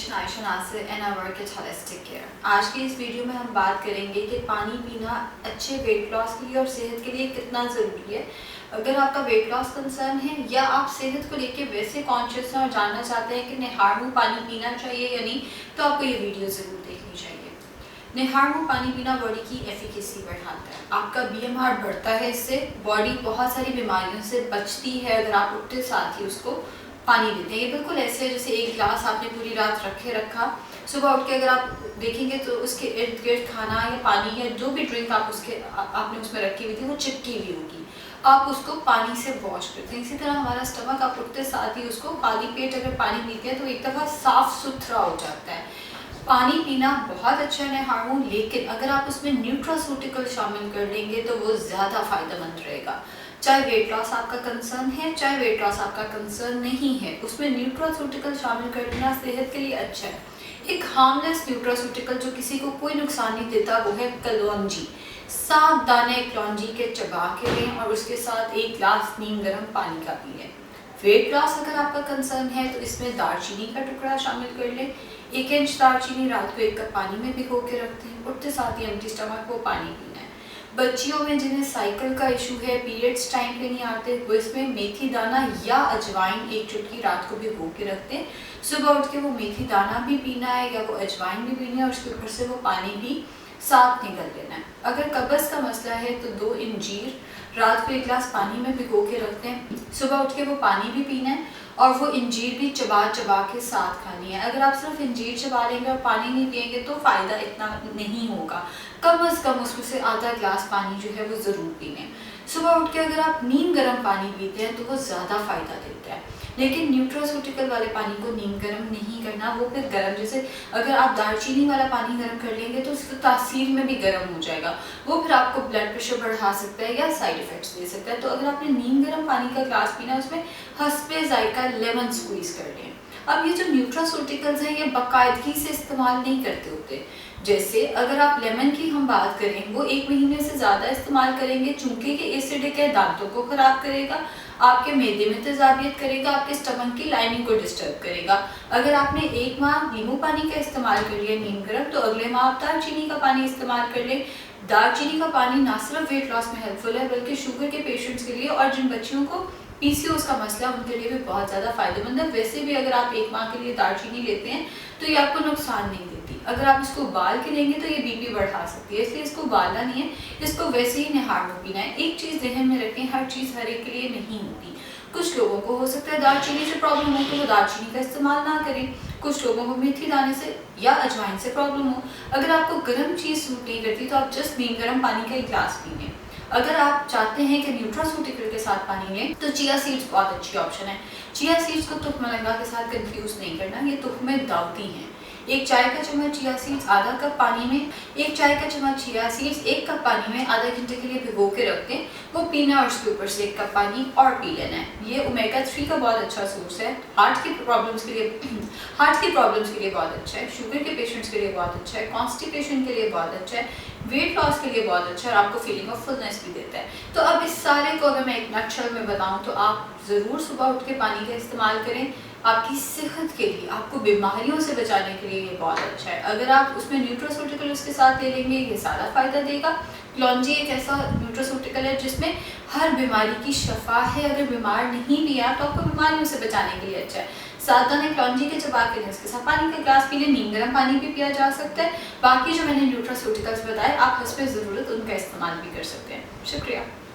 Dietitian Ayesha Nasir and I work at holistic care. आज की इस वीडियो में हम बात करेंगे कि पानी पीना अच्छे वेट लॉस के लिए और सेहत के लिए कितना ज़रूरी है। अगर आपका वेट लॉस कंसर्न है या आप सेहत को लेके वैसे कॉन्शियस हैं और जानना चाहते हैं कि निहार मुँह पानी पीना चाहिए या नहीं, तो आपको ये वीडियो ज़रूर देखनी चाहिए। निहार मुँह पानी पीना बॉडी की एफिकेसी बढ़ाता है, आपका BMR बढ़ता है, इससे बॉडी बहुत सारी बीमारियों से बचती है अगर आप उठते साथ ही उसको पानी देते हैं। ये बिल्कुल ऐसे है जैसे एक गिलास आपने पूरी रात रखा, सुबह उठ के अगर आप देखेंगे तो उसके इर्द गिर्द खाना या पानी या जो भी ड्रिंक आपने उसमें रखी हुई थी वो चिपकी हुई होगी। आप उसको पानी से वॉश करते हैं। इसी तरह हमारा स्टमक आप उठते साथ ही उसको खाली पेट अगर पानी पीते हैं तो एक दफ़ा साफ सुथरा हो जाता है। पानी पीना बहुत अच्छा है हार्मोन, लेकिन अगर आप उसमें न्यूट्रास्यूटिकल शामिल कर देंगे तो वो ज़्यादा फायदेमंद रहेगा। चाहे वेट लॉस आपका कंसर्न है, चाहे वेट लॉस आपका कंसर्न नहीं है, उसमें न्यूट्रास्यूटिकल शामिल कर देना सेहत के लिए अच्छा है। एक हार्मलेस न्यूट्रास्यूटिकल जो किसी को कोई नुकसान नहीं देता वो है कलौंजी। 7 दाने कलौंजी के चबा के लें और उसके साथ 1 गिलास नीम गर्म पानी का पी लें। वेट लॉस अगर आपका कंसर्न है तो इसमें दालचीनी का टुकड़ा शामिल कर लें। 1 इंच दालचीनी रात को 1 कप पानी में भिगो के रखते हैं, उठते साथ ही एम्प्टी स्टमक को पानी पीना है। बच्चियों में जिन्हें साइकिल का इशू है, पीरियड्स टाइम पे नहीं आते, वो इसमें मेथी दाना या अजवाइन 1 चुटकी रात को भिगो के रखते हैं। सुबह उठ के वो मेथी दाना भी पीना है या वो अजवाइन भी पीनी है और उसके ऊपर से वो पानी भी साफ निकल लेना है। अगर कब्ज़ का मसला है तो 2 इंजीर रात को 1 गिलास पानी में भिगो के रखते हैं, सुबह उठ के वो पानी भी पीना है और वो इंजीर भी चबा चबा के साथ खानी है। अगर आप सिर्फ इंजीर चबा लेंगे और पानी नहीं पिएंगे तो फ़ायदा इतना नहीं होगा। कम से कम उसमें से आधा गिलास पानी जो है वो ज़रूर पीने। सुबह उठ के अगर आप नीम गर्म पानी पीते हैं तो वो ज़्यादा फ़ायदा देता है, लेकिन न्यूट्रास्यूटिकल वाले पानी को नीम गर्म नहीं करना, वो फिर गर्म, जैसे अगर आप दालचीनी वाला पानी गर्म कर लेंगे तो उसकी तासीर में भी गर्म हो जाएगा, वो फिर आपको ब्लड प्रेशर बढ़ा सकता है या साइड इफ़ेक्ट्स दे सकता है। तो अगर आपने नीम गर्म पानी का ग्लास पीना, उसमें हस्बे जायका लेमन स्क्वीज़ कर लें। अब ये जो न्यूट्रास्यूटिकल्स हैं ये बाकायदगी से इस्तेमाल नहीं करते होते। जैसे अगर आप लेमन की हम बात करें, वो 1 महीने से ज़्यादा इस्तेमाल करेंगे, चूँकि ये एसिडिक है, दांतों को ख़राब करेगा, आपके मैदे में तेज़ाबियत करेगा, आपके स्टमक की लाइनिंग को डिस्टर्ब करेगा। अगर आपने 1 माह नींबू पानी का इस्तेमाल कर लिया नीम गर्म, तो अगले माह आप दालचीनी का पानी इस्तेमाल कर लें। दालचीनी का पानी ना सिर्फ वेट लॉस में हेल्पफुल है बल्कि शुगर के पेशेंट्स के लिए और जिन बच्चियों को PCOS का मसला है उनके लिए भी बहुत ज़्यादा फायदेमंद है। वैसे भी अगर आप 1 माह के लिए दालचीनी लेते हैं तो ये आपको नुकसान नहीं देती। अगर आप इसको उबाल के लेंगे तो ये BP बढ़ा सकती है, इसलिए इसको उबालना नहीं है, इसको वैसे ही निहार मुँह पीना है। एक चीज़ ज़हन में रखें, हर चीज़ हर एक के लिए नहीं होती। कुछ लोगों को हो सकता है दालचीनी से प्रॉब्लम हो तो वो दालचीनी का इस्तेमाल ना करें, कुछ लोगों को मेथी दाने से या अजवाइन से प्रॉब्लम हो। अगर आपको गर्म चीज़ सूट नहीं करती तो आप जस्ट नीम गर्म पानी का 1 गिलास पी लें। अगर आप चाहते हैं कि न्यूट्रास्यूटिकल के साथ पानी लें तो चिया सीड्स बहुत अच्छी ऑप्शन है। चिया सीड्स को तुख मलंगा के साथ कंफ्यूज नहीं करना, ये तुख्मे दावती हैं। 1 चाय का चम्मच चिया सीड्स आधा कप पानी में, 1 चाय का चम्मच चिया सीड्स 1 कप पानी में आधा घंटे के लिए भिगो के रखते हैं, वो पीना और उसके ऊपर से 1 कप पानी और पी लेना है। ये ओमेगा 3 का बहुत अच्छा सोर्स है, हार्ट की प्रॉब्लम्स के लिए बहुत अच्छा है, शुगर के पेशेंट्स के लिए बहुत अच्छा है, कॉन्स्टिपेशन के लिए बहुत अच्छा है, वेट लॉस के लिए बहुत अच्छा है और आपको फीलिंग ऑफ फुलनेस भी देता है। तो अब इस सारे को अगर मैं एक नटशल में बताऊं तो आप ज़रूर सुबह उठ के पानी का इस्तेमाल करें। आपकी सेहत के लिए, आपको बीमारियों से बचाने के लिए ये बहुत अच्छा है। अगर आप उसमें न्यूट्रास्यूटिकल उसके साथ ले लेंगे ये सारा फ़ायदा देगा। कलौंजी एक ऐसा न्यूट्रास्यूटिकल है जिसमें हर बीमारी की शफा है। अगर बीमार नहीं भी है तो आपको बीमारियों से बचाने के लिए अच्छा है। 7 दाने कलौंजी के चबा के लें, उसके साथ पानी का ग्लास पी लें, नीम गर्म पानी भी पिया जा सकता है। बाकी जो मैंने न्यूट्रास्यूटिकल्स बताए आप हस्बे ज़रूरत उनका इस्तेमाल भी कर सकते हैं। शुक्रिया।